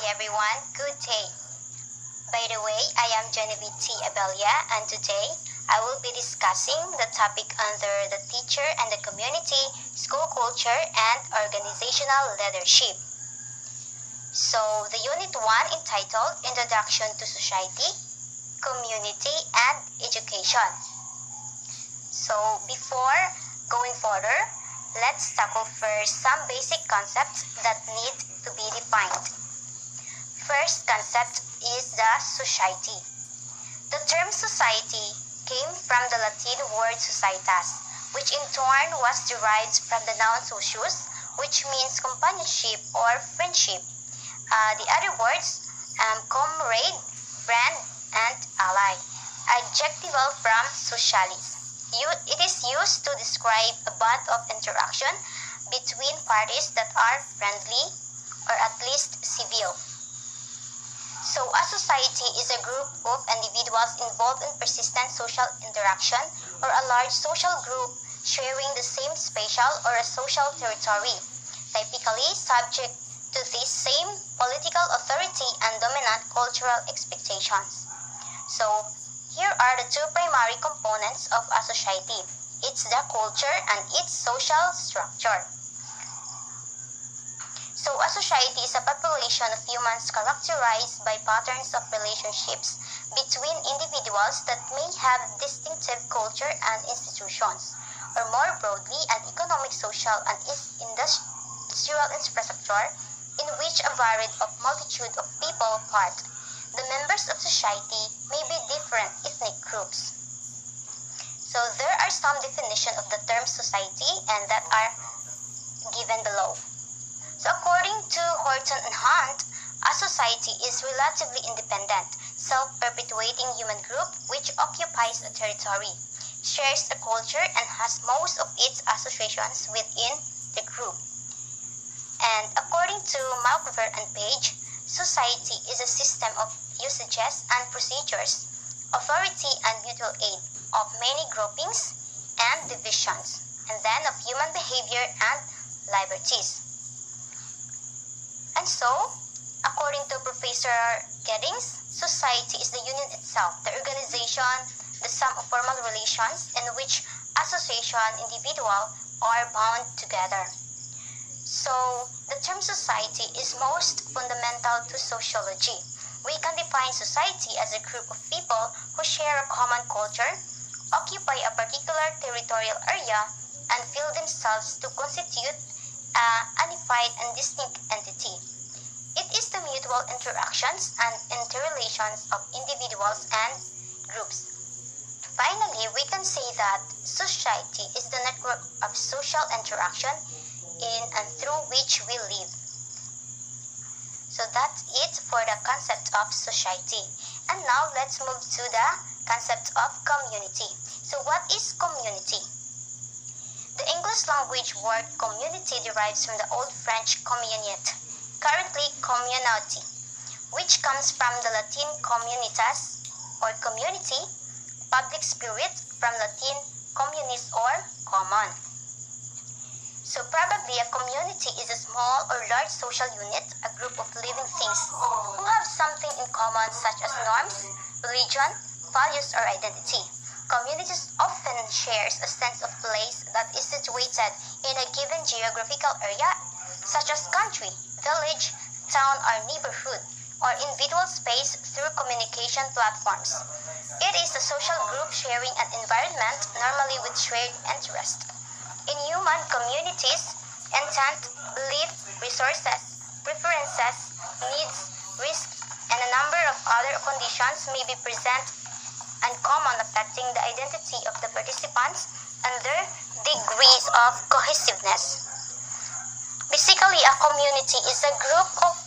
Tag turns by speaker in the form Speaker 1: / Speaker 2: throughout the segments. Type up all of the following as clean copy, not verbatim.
Speaker 1: everyone, good day. By the way, I am Genevieve T. Abelia and today I will be discussing the topic under the teacher and the community, school culture, and organizational leadership. So, the Unit 1 entitled Introduction to Society, Community, and Education. So, before going further, let's tackle first some basic concepts that need to be defined. First concept is the society. The term society came from the Latin word societas, which in turn was derived from the noun socius, which means companionship or friendship. The other words, comrade, friend, and ally, adjectival from socialis. It is used to describe a bond of interaction between parties that are friendly or at least civil. So, a society is a group of individuals involved in persistent social interaction or a large social group sharing the same spatial or a social territory, typically subject to the same political authority and dominant cultural expectations. So, here are the two primary components of a society. It's the culture and its social structure. So, a society is a population of humans characterized by patterns of relationships between individuals that may have distinctive culture and institutions, or more broadly, an economic, social, and industrial infrastructure in which a varied multitude of people part. The members of society may be different ethnic groups. So, there are some definitions of the term society and that are given below. So according to Horton and Hunt, a society is relatively independent, self-perpetuating human group which occupies a territory, shares a culture, and has most of its associations within the group. And according to Malcover and Page, society is a system of usages and procedures, authority and mutual aid of many groupings and divisions, and then of human behavior and liberties. And so, according to Professor Geddings, society is the union itself, the organization, the sum of formal relations in which association, individual are bound together. So, the term society is most fundamental to sociology. We can define society as a group of people who share a common culture, occupy a particular territorial area, and feel themselves to constitute a unified and distinct entity. It is the mutual interactions and interrelations of individuals and groups. Finally, we can say that society is the network of social interaction in and through which we live. So that's it for the concept of society. And now let's move to the concept of community. So what is community? The English language word community derives from the Old French communite, currently communauté, which comes from the Latin communitas or community, public spirit from Latin communis or common. So probably a community is a small or large social unit, a group of living things who have something in common such as norms, religion, values, or identity. Communities often share a sense of place that is situated in a given geographical area, such as country, village, town, or neighborhood, or individual space through communication platforms. It is a social group sharing an environment, normally with shared interest. In human communities, intent, belief, resources, preferences, needs, risks, and a number of other conditions may be present and common affecting the identity of the participants and their degrees of cohesiveness. Basically, a community is a group of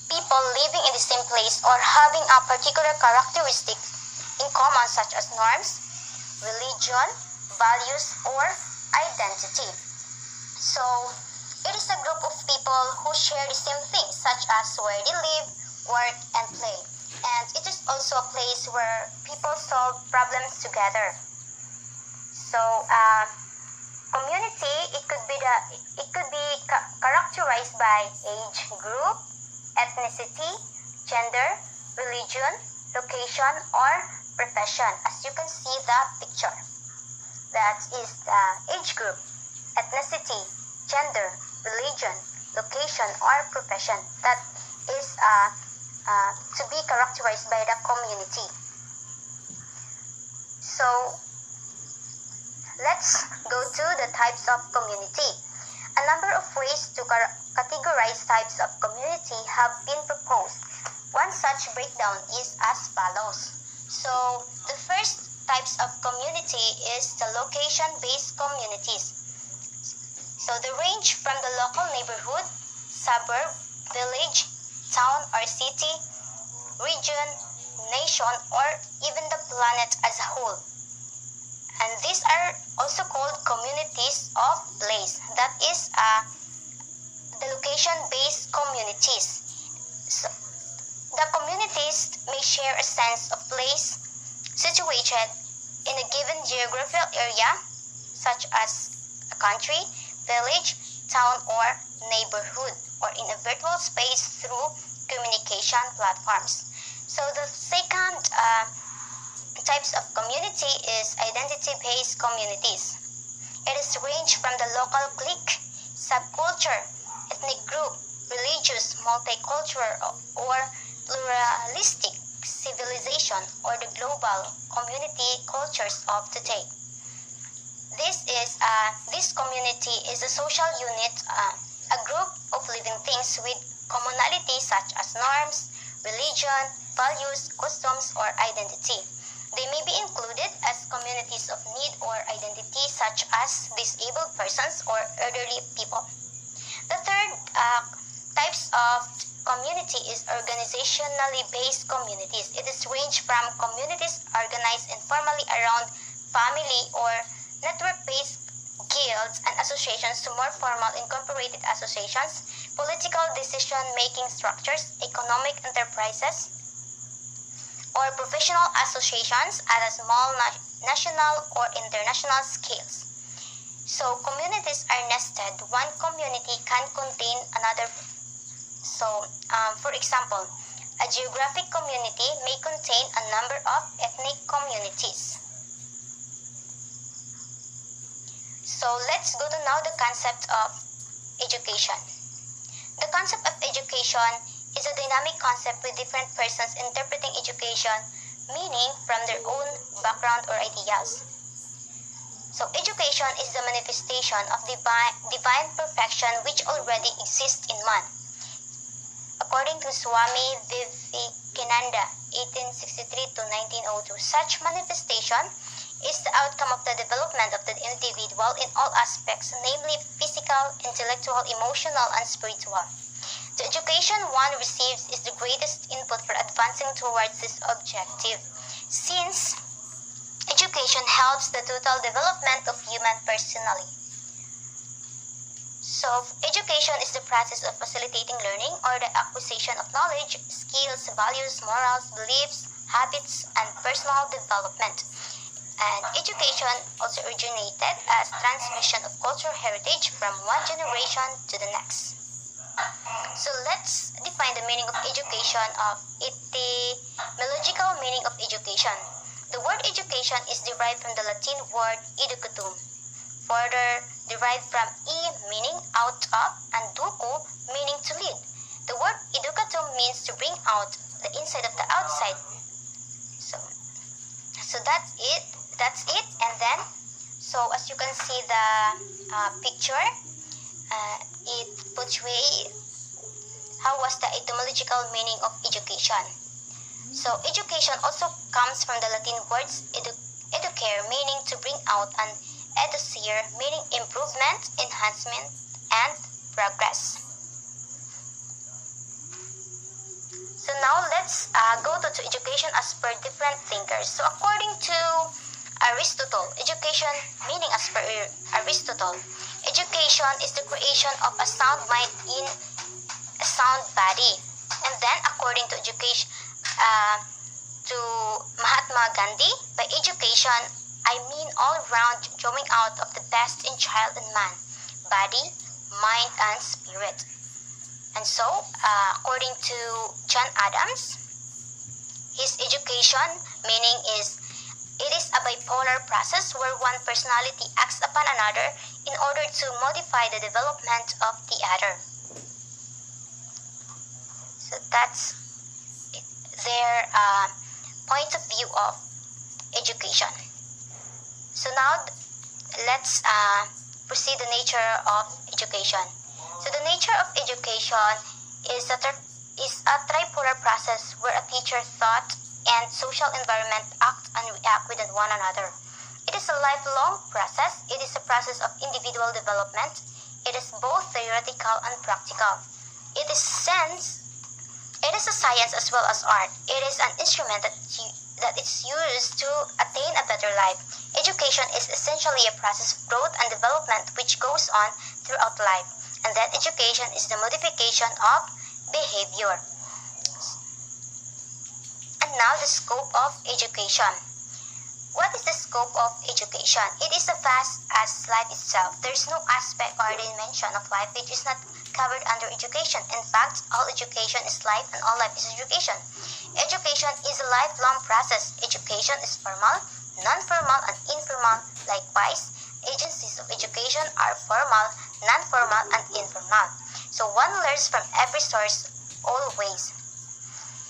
Speaker 1: people living in the same place or having a particular characteristic in common such as norms, religion, values, or identity. So, it is a group of people who share the same things such as where they live, work, and play. And it is also a place where people solve problems together. So, community, it could be characterized by age group, ethnicity, gender, religion, location, or profession. As you can see the picture, that is the age group, ethnicity, gender, religion, location, or profession. That is to be characterized by the community. So, let's go to the types of community. A number of ways to categorize types of community have been proposed. One such breakdown is as follows. So, the first types of community is the location-based communities. So, they range from the local neighborhood, suburb, village, town or city, region, nation, or even the planet as a whole. And these are also called communities of place. That is the location-based communities. So, the communities may share a sense of place situated in a given geographical area, such as a country, village, town, or neighborhood, or in a virtual space through communication platforms. So the second types of community is identity-based communities. It is ranged from the local clique, subculture, ethnic group, religious, multicultural, or pluralistic civilization, or the global community cultures of today. This community is a social unit, a group of living things with commonalities such as norms, religion, values, customs, or identity. They may be included as communities of need or identity such as disabled persons or elderly people. The third types of community is organizationally based communities. It is ranged from communities organized informally around family or network-based guilds and associations to more formal incorporated associations, political decision-making structures, economic enterprises, or professional associations at a small national or international scales. So communities are nested. One community can contain another. So, for example, a geographic community may contain a number of ethnic communities. So let's go to now the concept of education. The concept of education is a dynamic concept with different persons interpreting education, meaning from their own background or ideas. So education is the manifestation of divine perfection which already exists in man. According to Swami Vivekananda, 1863 to 1902, such manifestation is the outcome of the development of the individual in all aspects, namely physical, intellectual, emotional, and spiritual. The education one receives is the greatest input for advancing towards this objective, since education helps the total development of human personality. So, education is the process of facilitating learning or the acquisition of knowledge, skills, values, morals, beliefs, habits, and personal development. And education also originated as transmission of cultural heritage from one generation to the next. So let's define the meaning of education of etymological meaning of education. The word education is derived from the Latin word educatum, further derived from e meaning out of and duco meaning to lead. The word educatum means to bring out the inside of the outside. So that's it. And then, so as you can see the picture, it portrays how was the etymological meaning of education. So education also comes from the Latin words educare, meaning to bring out, and educere, meaning improvement, enhancement, and progress. So now let's go to education as per different thinkers. So according to Aristotle, education meaning as per Aristotle, education is the creation of a sound mind in a sound body. And then according to education, to Mahatma Gandhi, by education, I mean all round drawing out of the best in child and man, body, mind, and spirit. And so, according to John Adams, his education meaning is it is a bipolar process where one personality acts upon another in order to modify the development of the other. So that's their point of view of education. So now let's proceed the nature of education. So the nature of education is a tripolar process where a teacher, thought, and social environment act and react with one another. It is a lifelong process. It is a process of individual development. It is both theoretical and practical. It is a science as well as art. It is an instrument that is used to attain a better life. Education is essentially a process of growth and development which goes on throughout life, and that education is the modification of behavior. And now the scope of education. What is the scope of education? It is as vast as life itself. There is no aspect or dimension of life which is not covered under education. In fact, all education is life and all life is education. Education is a lifelong process. Education is formal, non-formal, and informal. Likewise, agencies of education are formal, non-formal, and informal. So one learns from every source always.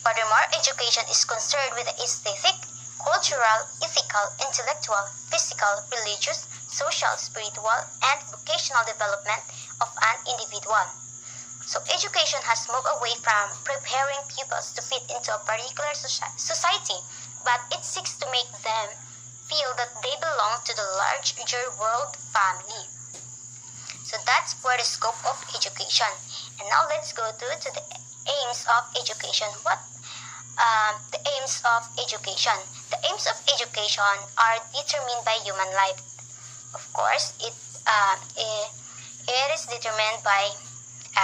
Speaker 1: Furthermore, education is concerned with the aesthetic, cultural, ethical, intellectual, physical, religious, social, spiritual, and vocational development of an individual. So education has moved away from preparing pupils to fit into a particular society, but it seeks to make them feel that they belong to the larger world family. So that's for the scope of education. And now let's go to the aims of education. The aims of education. The aims of education are determined by human life. Of course, it is determined by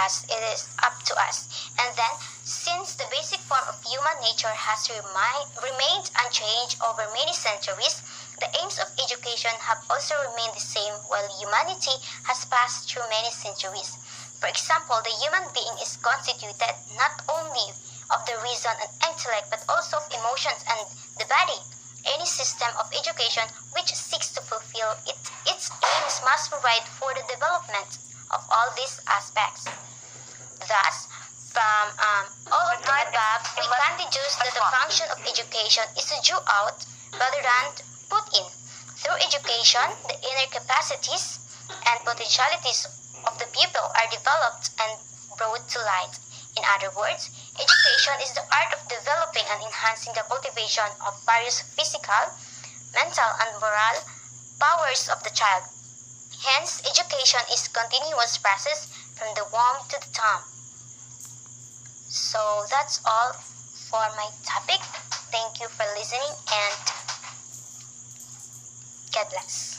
Speaker 1: us. It is up to us. And then, since the basic form of human nature has remained unchanged over many centuries, the aims of education have also remained the same while humanity has passed through many centuries. For example, the human being is constituted not only of the reason and intellect but also of emotions and the body. Any system of education which seeks to fulfill its aims must provide for the development of all these aspects. Thus, from all of the above, we can deduce that the function of education is to draw out rather than put in. Through education, the inner capacities and potentialities of the pupil are developed and brought to light. In other words, education is the art of developing and enhancing the cultivation of various physical, mental, and moral powers of the child. Hence, education is a continuous process from the womb to the tomb. So that's all for my topic. Thank you for listening and God bless.